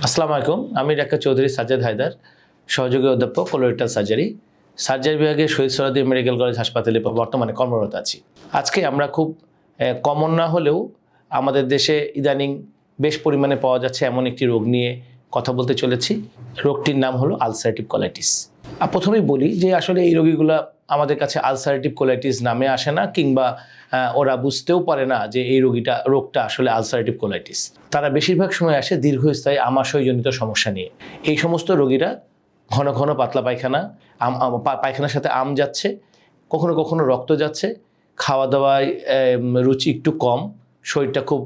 আসসালামু আলাইকুম। আমি ডাক্তার চৌধুরী সাজ্জাদ হায়দার, সহযোগী অধ্যাপক কোলোরেক্টাল সার্জারি বিভাগে শহীদ সোহরাওয়ার্দী মেডিকেল কলেজ হাসপাতালে বর্তমানে কর্মরত আছি। আজকে আমরা খুব কমন না হলেও আমাদের দেশে ইদানিং বেশ পরিমাণে পাওয়া যাচ্ছে এমন একটি রোগ নিয়ে কথা বলতে চলেছি। রোগটির নাম হলো আলসারেটিভ কোলাইটিস। প্রথমেই বলি যে আসলে এই রোগীগুলো আমাদের কাছে আলসারেটিভ কোলাইটিস নামে আসে না, কিংবা ওরা বুঝতেও পারে না যে এই রোগটা আসলে আলসারেটিভ কোলাইটিস। তারা বেশিরভাগ সময় আসে দীর্ঘস্থায়ী আমাশয়জনিত সমস্যা নিয়ে। এই সমস্ত রোগীরা ঘন ঘন পাতলা পায়খানা, পায়খানার সাথে আম যাচ্ছে, কখনো কখনো রক্ত যাচ্ছে, খাওয়া দাওয়ায় রুচি একটু কম, শরীরটা খুব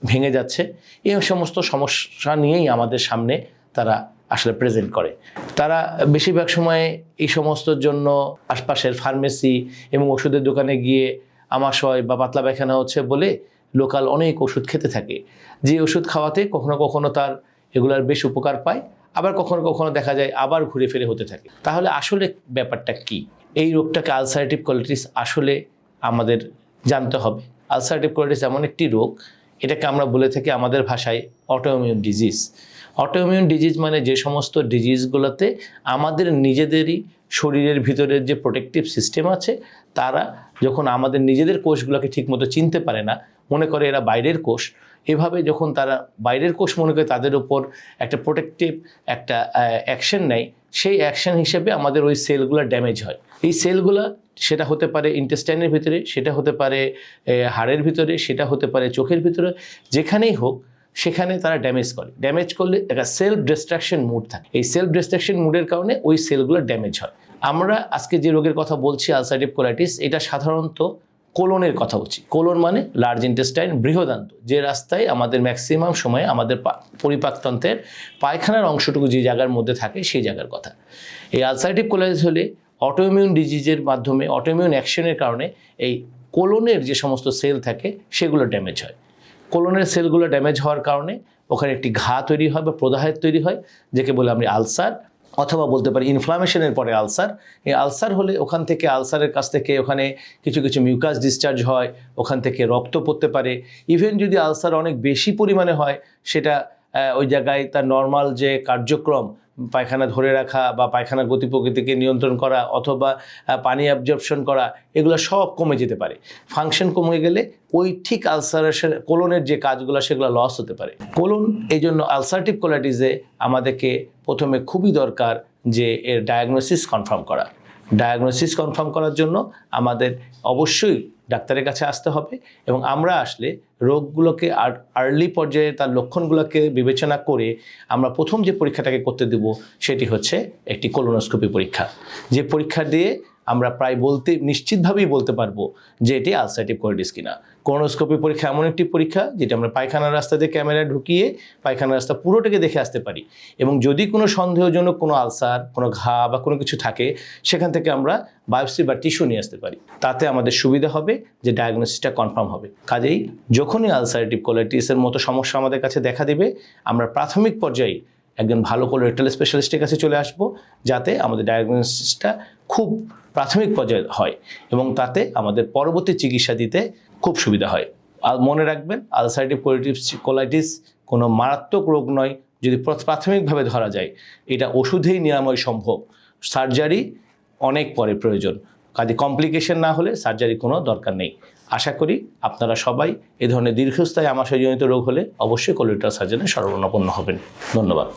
ভেঙে যাচ্ছে, এই সমস্ত সমস্যা নিয়েই আমাদের সামনে তারা আসলে প্রেজেন্ট করে। তারা বেশিরভাগ সময়ে এই সমস্তর জন্য আশপাশের ফার্মেসি এবং ওষুধের দোকানে গিয়ে আমাশয় বা পাতলা পায়খানা হচ্ছে বলে লোকাল অনেক ওষুধ খেতে থাকে। যে ওষুধ খাওয়াতে কখনো কখনো তার এগুলার বেশ উপকার পায়, আবার কখনো কখনো দেখা যায় আবার ঘুরে ফিরে হতে থাকে। তাহলে আসলে ব্যাপারটা কি? এই রোগটাকে আলসারেটিভ কোলাইটিস আসলে আমাদের জানতে হবে। আলসারেটিভ কোলাইটিস এমন একটি রোগ, এটাকে আমরা বলে থাকি আমাদের ভাষায় অটোইমিউন ডিজিজ। অটোইমিউন ডিজিজ মানে যে সমস্ত ডিজিজগুলোতে আমাদের নিজেদেরই শরীরের ভিতরের যে প্রোটেক্টিভ সিস্টেম আছে, তারা যখন আমাদের নিজেদের কোষগুলোকে ঠিকমতো চিনতে পারে না, মনে করে এরা বাইরের কোষ, এভাবে যখন তারা বাইরের কোষ মনে করে তাদের উপর একটা প্রোটেক্টিভ একটা অ্যাকশন নেয়, সেই অ্যাকশন হিসেবে আমাদের ওই সেলগুলো ড্যামেজ হয়। এই সেলগুলো সেটা হতে পারে ইন্টেস্টাইনের ভিতরে, সেটা হতে পারে হাড়ের ভিতরে, সেটা হতে পারে চোখের ভিতরে, যেখানেই হোক সেখানে তারা ড্যামেজ করলে একটা সেলফ ডিস্ট্রাকশন মুড থাকে। এই সেলফ ডিস্ট্রাকশন মুডের কারণে ওই সেলগুলো ড্যামেজ হয়। আমরা আজকে যে রোগের কথা বলছি আলসারেটিভ কোলাইটিস, এটা সাধারণত কোলনের কথা বলছি। কোলন মানে লার্জ ইন্টেস্টাইন, বৃহদান্ত, যে রাস্তায় আমাদের ম্যাক্সিমাম সময় আমাদের পরিপাকতন্ত্রের পায়খানার অংশটুকু যে জায়গার মধ্যে থাকে সেই জায়গার কথা। এই আলসারেটিভ কোলাইটিস হলে অটোইমিউন ডিজিজের মাধ্যমে, অটোইমিউন অ্যাকশনের কারণে এই কোলনের যে সমস্ত সেল থাকে সেগুলো ড্যামেজ হয়। কোলনের সেলগুলো ড্যামেজ হওয়ার কারণে ওখানে একটি ঘা তৈরি হয় বা প্রদাহের তৈরি হয়, যাকে বলে আমরা আলসার, অথবা বলতে পারি ইনফ্লামেশনের পরে আলসার। এই আলসার হলে ওখান থেকে, আলসারের কাছ থেকে ওখানে কিছু কিছু মিউকাস ডিসচার্জ হয়, ওখান থেকে রক্ত পড়তে পারে। ইভেন যদি আলসার অনেক বেশি পরিমাণে হয়, সেটা ওই জায়গায় তার নর্মাল যে কার্যক্রম, পায়খানা ধরে রাখা বা পায়খানার গতি প্রকৃতিকে নিয়ন্ত্রণ করা অথবা পানি অ্যাবজর্পশন করা, এগুলো সব কমে যেতে পারে। ফাংশন কমে গেলে ওই ঠিক আলসারেশন, কোলনের যে কাজগুলো সেগুলো লস হতে পারে। কোলন, এই জন্য আলসারেটিভ কোলাইটিসে আমাদেরকে প্রথমে খুবই দরকার যে এর ডায়াগনোসিস কনফার্ম করা। ডায়াগনোসিস কনফার্ম করার জন্য আমাদের অবশ্যই ডাক্তারের কাছে আসতে হবে, এবং আমরা আসলে রোগগুলোকে আর্লি পর্যায়ে তার লক্ষণগুলোকে বিবেচনা করে আমরা প্রথম যে পরীক্ষাটাকে করতে দেব সেটি হচ্ছে একটি কোলোনোস্কোপি পরীক্ষা। যে পরীক্ষা দিয়ে আমরা প্রায় নিশ্চিতভাবেই বলতে পারবো যে এটি আলসারেটিভ কোলাইটিস কিনা। কোলোনোস্কোপি পরীক্ষা এমন একটি পরীক্ষা যেটা আমরা পায়খানার রাস্তা দিয়ে ক্যামেরা ঢুকিয়ে পায়খানার রাস্তা পুরোটাকে দেখে আসতে পারি, এবং যদি কোনো সন্দেহজনক কোনো আলসার, কোনো ঘা বা কোনো কিছু থাকে, সেখান থেকে আমরা বায়োপসি বা টিস্যু নিয়ে আসতে পারি। তাতে আমাদের সুবিধা হবে যে ডায়াগনোসিসটা কনফার্ম হবে। কাজেই যখনই আলসারেটিভ কোলাইটিসের মতো সমস্যা আমাদের কাছে দেখা দেবে, আমরা প্রাথমিক পর্যায়ে একজন ভালো কোলোরেক্টাল স্পেশালিস্টের কাছে চলে আসব, যাতে আমাদের ডায়াগনোসিসটা খুব প্রাথমিক পর্যায়ে হয় এবং তাতে আমাদের পরবর্তী চিকিৎসা দিতে খুব সুবিধা হয়। আর মনে রাখবেন, আলসারেটিভ কোলাইটিস কোনো মারাত্মক রোগ নয়। যদি প্রাথমিকভাবে ধরা যায়, এটা ওষুধেই নিরাময় সম্ভব। সার্জারি অনেক পরে প্রয়োজন। কাজে কমপ্লিকেশন না হলে সার্জারি কোনো দরকার নেই। আশা করি আপনারা সবাই এ ধরনের দীর্ঘস্থায়ী আমাশয়জনিত রোগ হলে অবশ্যই কোলোরেক্টাল সার্জনের শরণাপন্ন হবেন। ধন্যবাদ।